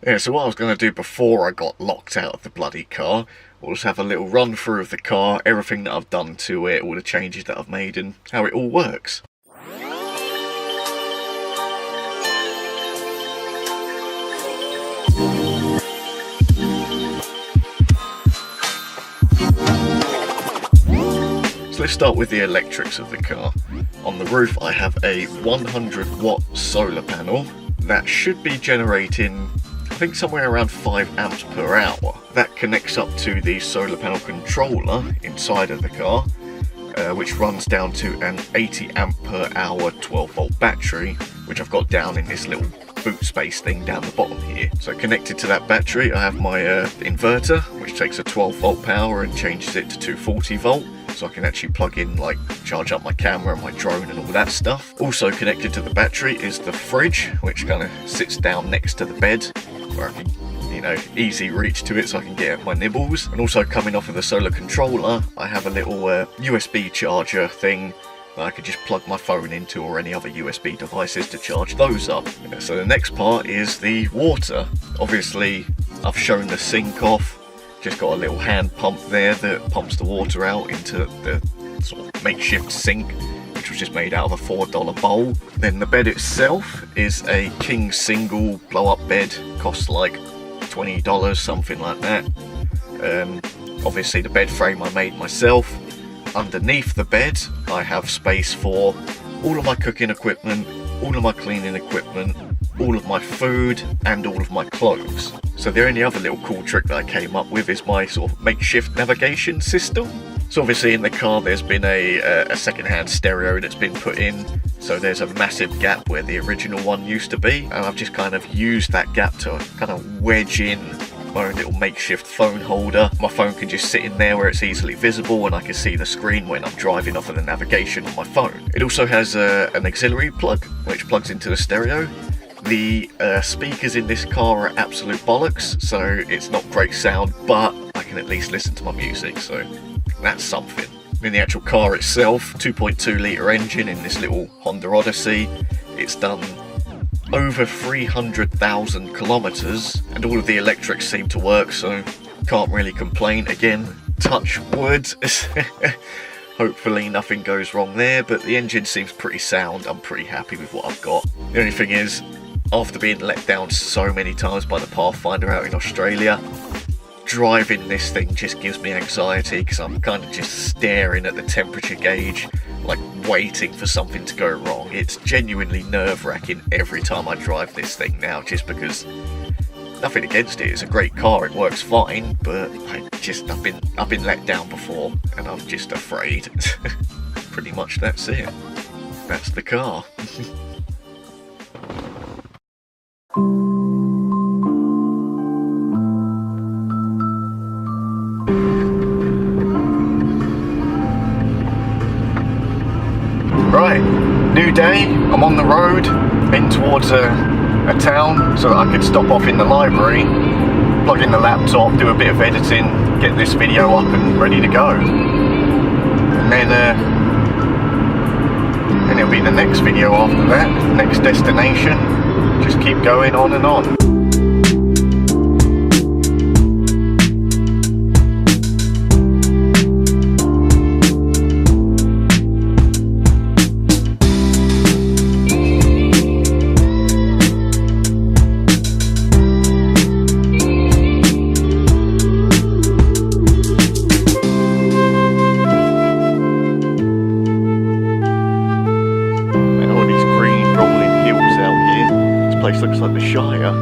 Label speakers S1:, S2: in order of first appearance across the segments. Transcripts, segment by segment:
S1: Yeah, so what I was going to do before I got locked out of the bloody car was have a little run through of the car, everything that I've done to it, all the changes that I've made and how it all works. So let's start with the electrics of the car. On the roof I have a 100 watt solar panel that should be generating, I think, somewhere around 5 amps per hour. That connects up to the solar panel controller inside of the car, which runs down to an 80 amp per hour 12 volt battery, which I've got down in this little boot space thing down the bottom here. So connected to that battery I have my inverter, which takes a 12 volt power and changes it to 240 volt. So I can actually plug in, like, charge up my camera and my drone and all that stuff. Also connected to the battery is the fridge, which kind of sits down next to the bed, where I can, you know, easy reach to it so I can get my nibbles. And also coming off of the solar controller, I have a little USB charger thing that I could just plug my phone into, or any other USB devices to charge those up. So the next part is the water. Obviously, I've shown the sink off. Just got a little hand pump there that pumps the water out into the sort of makeshift sink, which was just made out of a $4 bowl. Then the bed itself is a king single blow-up bed, costs like $20, something like that. Obviously the bed frame I made myself. Underneath the bed I have space for all of my cooking equipment, all of my cleaning equipment, all of my food and all of my clothes. So the only other little cool trick that I came up with is my sort of makeshift navigation system. So obviously in the car there's been a second-hand stereo that's been put in, so there's a massive gap where the original one used to be, and I've just kind of used that gap to kind of wedge in my own little makeshift phone holder. My phone can just sit in there where it's easily visible and I can see the screen when I'm driving off of the navigation on my phone. It also has an auxiliary plug which plugs into the stereo. The speakers in this car are absolute bollocks, so it's not great sound, but I can at least listen to my music, so that's something. In the actual car itself, 2.2 litre engine in this little Honda Odyssey. It's done over 300,000 kilometres, and all of the electrics seem to work, so can't really complain. Again, touch wood. Hopefully nothing goes wrong there, but the engine seems pretty sound. I'm pretty happy with what I've got. The only thing is, after being let down so many times by the Pathfinder out in Australia, driving this thing just gives me anxiety, because I'm kind of just staring at the temperature gauge, like waiting for something to go wrong. It's genuinely nerve-wracking every time I drive this thing now, just because, nothing against it, it's a great car, it works fine, but I've been let down before and I'm just afraid. Pretty much that's it. That's the car. Right, new day, I'm on the road, in towards a town so that I can stop off in the library, plug in the laptop, do a bit of editing, get this video up and ready to go. And then it'll be the next video after that, next destination, just keep going on and on. Place looks like the Shire.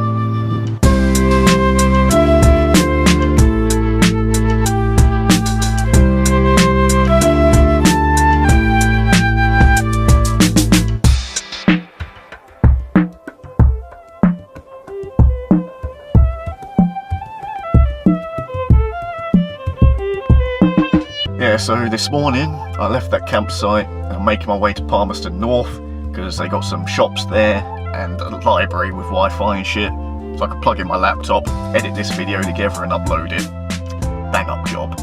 S1: Yeah, so this morning I left that campsite and I'm making my way to Palmerston North because they got some shops there and a library with Wi-Fi and shit, so I can plug in my laptop, edit this video together and upload it. Bang up job.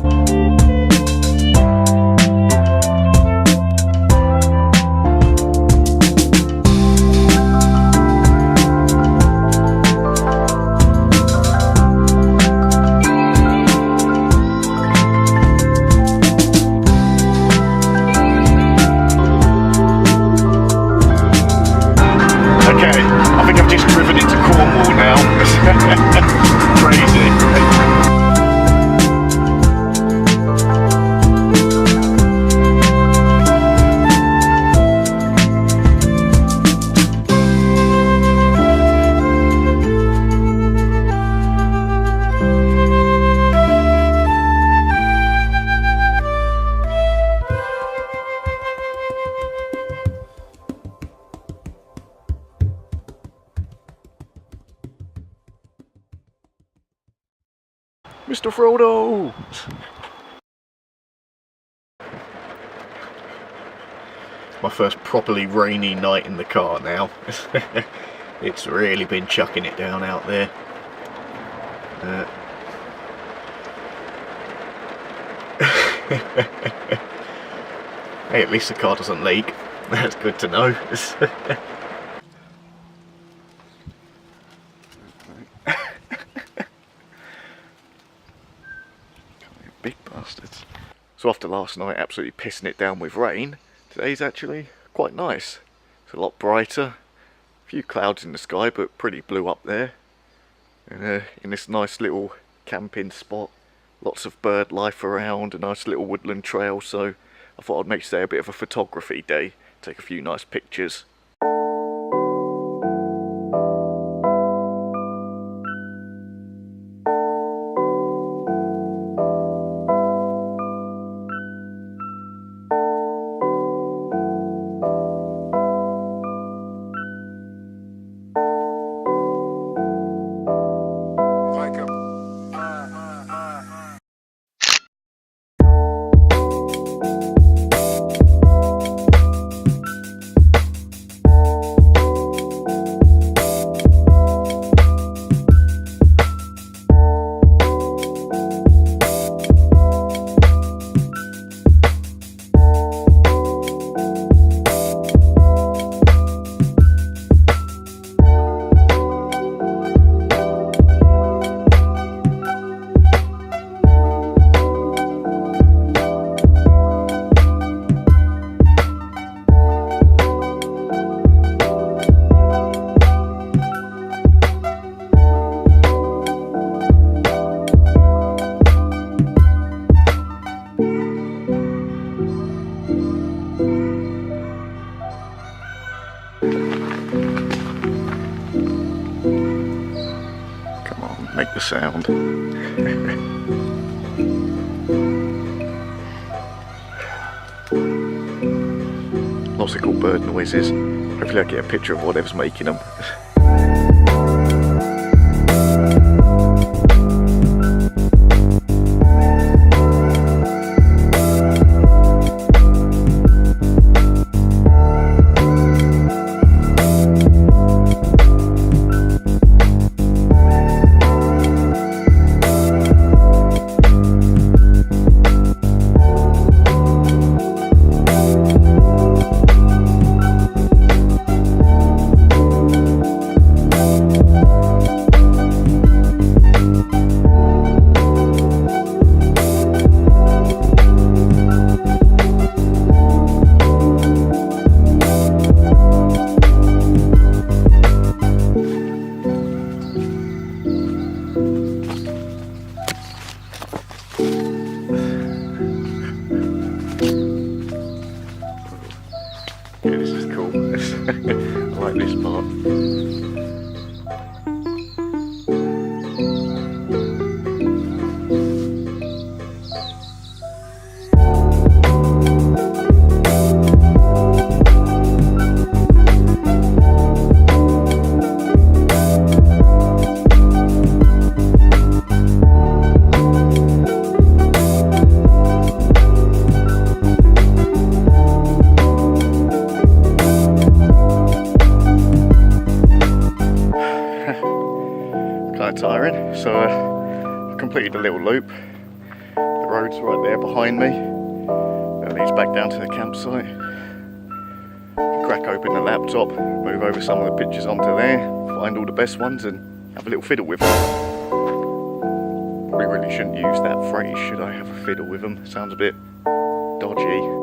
S1: Mr. Frodo! My first properly rainy night in the car now. It's really been chucking it down out there. Hey, at least the car doesn't leak. That's good to know. Big bastards. So after last night absolutely pissing it down with rain, today's actually quite nice. It's a lot brighter. A few clouds in the sky, but pretty blue up there. And in this nice little camping spot, lots of bird life around, a nice little woodland trail, so I thought I'd make today a bit of a photography day, take a few nice pictures. Make the sound. Lots of cool bird noises. Hopefully I get a picture of whatever's making them. Yeah, this is cool. I like this part. Tiring, so I've completed a little loop. The road's right there behind me. That leads back down to the campsite. Crack open the laptop, move over some of the pictures onto there, find all the best ones and have a little fiddle with them. Probably really shouldn't use that phrase, should I have a fiddle with them? Sounds a bit dodgy.